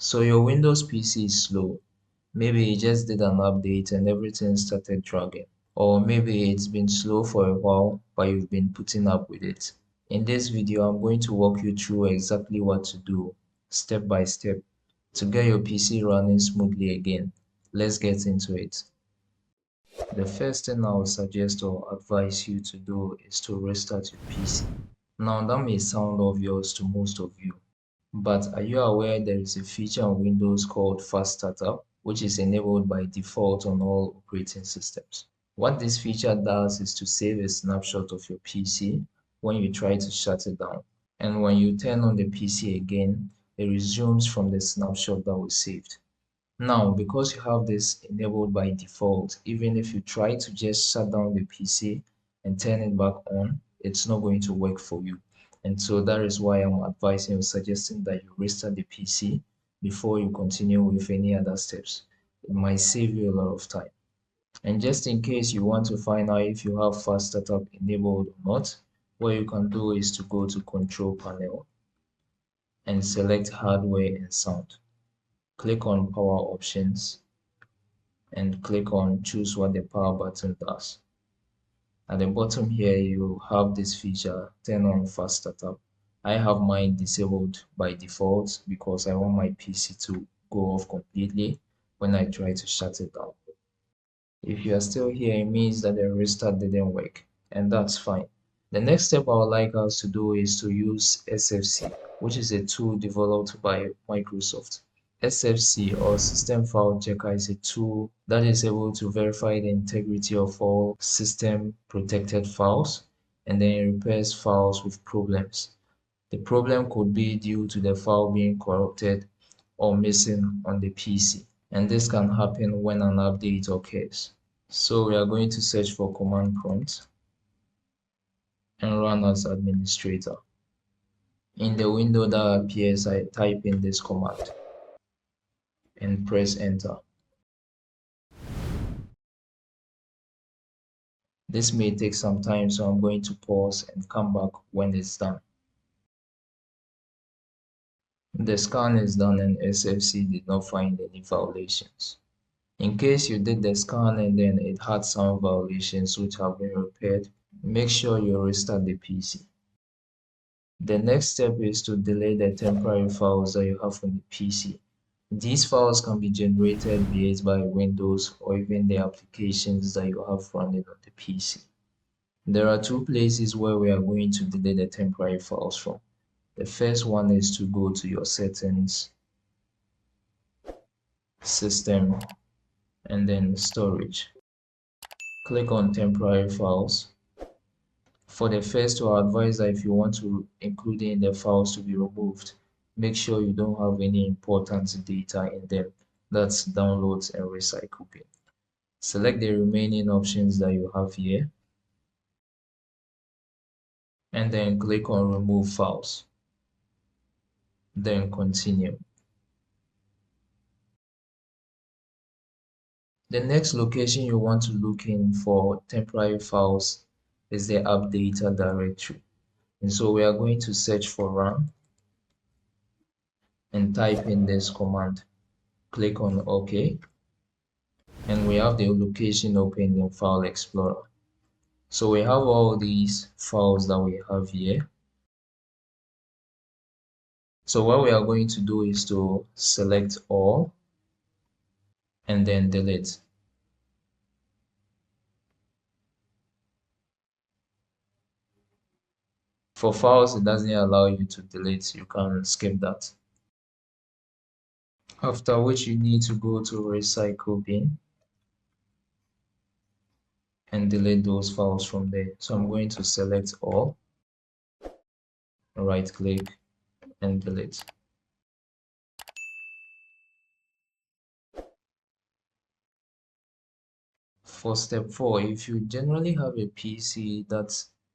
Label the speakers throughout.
Speaker 1: So your Windows PC is slow. Maybe it just did an update and everything started dragging. Or maybe it's been slow for a while, but you've been putting up with it. In this video, I'm going to walk you through exactly what to do, step by step, to get your PC running smoothly again. Let's get into it. The first thing I would suggest or advise you to do is to restart your PC. Now, that may sound obvious to most of you, but are you aware there is a feature on Windows called Fast Startup, which is enabled by default on all operating systems? What this feature does is to save a snapshot of your PC when you try to shut it down. And when you turn on the PC again, it resumes from the snapshot that was saved. Now, because you have this enabled by default, even if you try to just shut down the PC and turn it back on, it's not going to work for you. And so that is why I'm advising or suggesting that you restart the PC before you continue with any other steps. It might save you a lot of time. And just in case you want to find out if you have fast startup enabled or not, what you can do is to go to Control Panel and select Hardware and Sound. Click on Power Options and click on Choose what the power button does. At the bottom here, you have this feature, Turn on Fast Startup. I have mine disabled by default because I want my PC to go off completely when I try to shut it down. If you are still here, it means that the restart didn't work, and that's fine. The next step I would like us to do is to use SFC, which is a tool developed by Microsoft. SFC or System File Checker is a tool that is able to verify the integrity of all system protected files and then it repairs files with problems. The problem could be due to the file being corrupted or missing on the PC, and this can happen when an update occurs. So we are going to search for command prompt and run as administrator. In the window that appears, I type in this command and press enter. This may take some time, so I'm going to pause and come back when it's done. The scan is done and SFC did not find any violations. In case you did the scan and then it had some violations which have been repaired, make sure you restart the PC. The next step is to delete the temporary files that you have on the PC. These files can be generated be it by Windows or even the applications that you have running on the PC. There are two places where we are going to delete the temporary files from. The first one is to go to your settings, system, and then storage. Click on temporary files. For the first two, I advise that if you want to include in the files to be removed, make sure you don't have any important data in them. That's downloads and recycle bin. Select the remaining options that you have here and then click on remove files. Then continue. The next location you want to look in for temporary files is the app data directory. And so we are going to search for run and type in this command. Click on OK. And we have the location open in File Explorer. So we have all these files that we have here. So what we are going to do is to select all and then delete. For files, it doesn't allow you to delete. You can skip that. After which you need to go to recycle bin and delete those files from there. So I'm going to select all, right click and delete. For step 4, if you generally have a PC that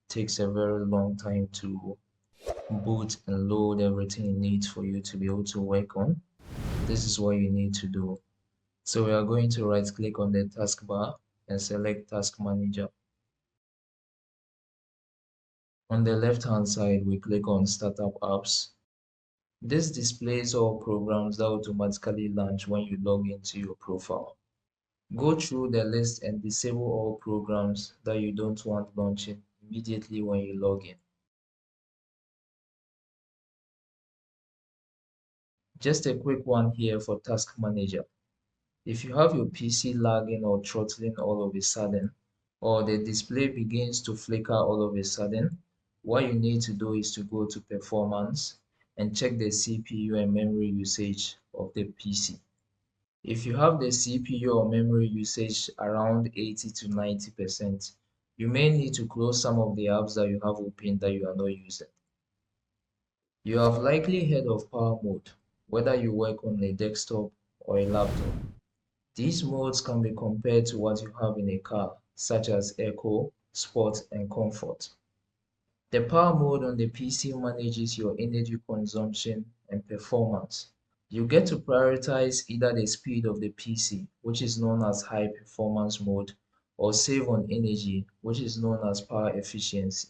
Speaker 1: takes a very long time to boot and load everything it needs for you to be able to work on, this is what you need to do. So we are going to right click on the taskbar and select Task Manager. On the left hand side, we click on Startup Apps This displays all programs that automatically launch when you log into your profile. Go through the list and disable all programs that you don't want launching immediately when you log in. Just a quick one here for Task Manager. If you have your PC lagging or throttling all of a sudden, or the display begins to flicker all of a sudden, what you need to do is to go to Performance and check the CPU and memory usage of the PC. If you have the CPU or memory usage around 80 to 90%, you may need to close some of the apps that you have open that you are not using. You have likely heard of power mode, whether you work on a desktop or a laptop. These modes can be compared to what you have in a car, such as Eco, Sport, and Comfort. The power mode on the PC manages your energy consumption and performance. You get to prioritize either the speed of the PC, which is known as high performance mode, or save on energy, which is known as power efficiency.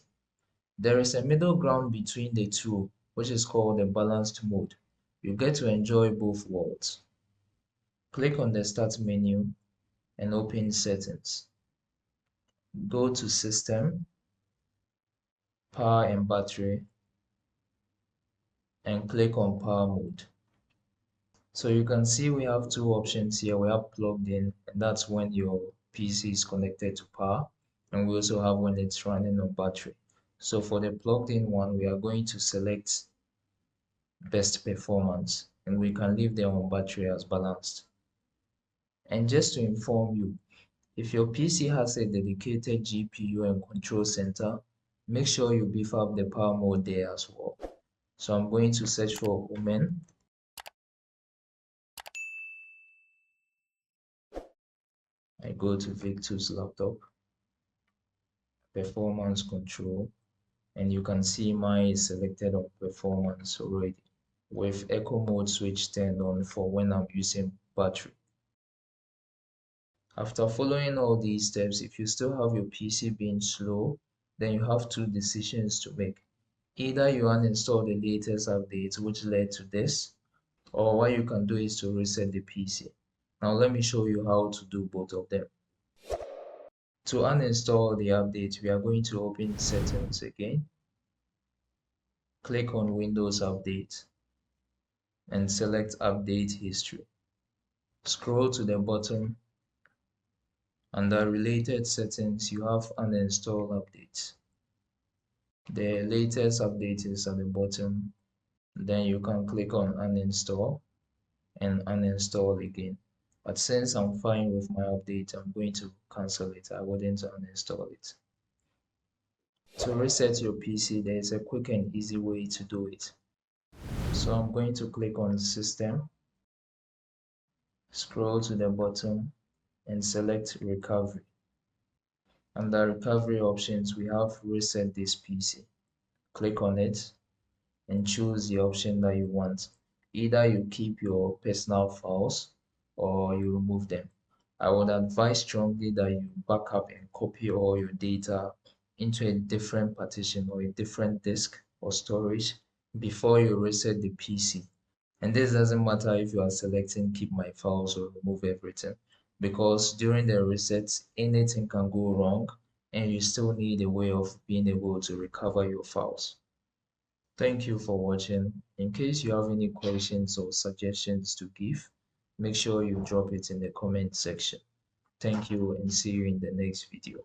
Speaker 1: There is a middle ground between the two, which is called the balanced mode. You get to enjoy both worlds. Click on the Start menu and open Settings. Go to System, Power and Battery, and click on Power Mode. So you can see we have two options here. We have plugged in, and that's when your PC is connected to power, and we also have when it's running on battery. So for the plugged in one, we are going to select best performance, and we can leave the on battery as balanced. And just to inform you, if your PC has a dedicated GPU and control center, make sure you beef up the power mode there as well. So I'm going to search for Omen. I go to Victor's laptop, performance control, and you can see mine is selected on performance already, with echo mode switch turned on for when I'm using battery. After following all these steps, if you still have your PC being slow, then you have two decisions to make. Either you uninstall the latest updates which led to this, or what you can do is to reset the PC. Now let me show you how to do both of them. To uninstall the update, we are going to open Settings again, click on Windows Update, and select Update History. Scroll to the bottom. Under Related Settings, you have Uninstall Updates. The latest update is at the bottom. Then you can click on Uninstall and uninstall again. But since I'm fine with my update, I'm going to cancel it. I wouldn't uninstall it. To reset your PC, there is a quick and easy way to do it. So I'm going to click on System, scroll to the bottom, and select Recovery. Under Recovery options, we have Reset this PC. Click on it and choose the option that you want. Either you keep your personal files or you remove them. I would advise strongly that you back up and copy all your data into a different partition or a different disk or storage before you reset the PC. And this doesn't matter if you are selecting keep my files or remove everything, because during the resets, anything can go wrong and you still need a way of being able to recover your files. Thank you for watching. In case you have any questions or suggestions to give, make sure you drop it in the comment section. Thank you and see you in the next video.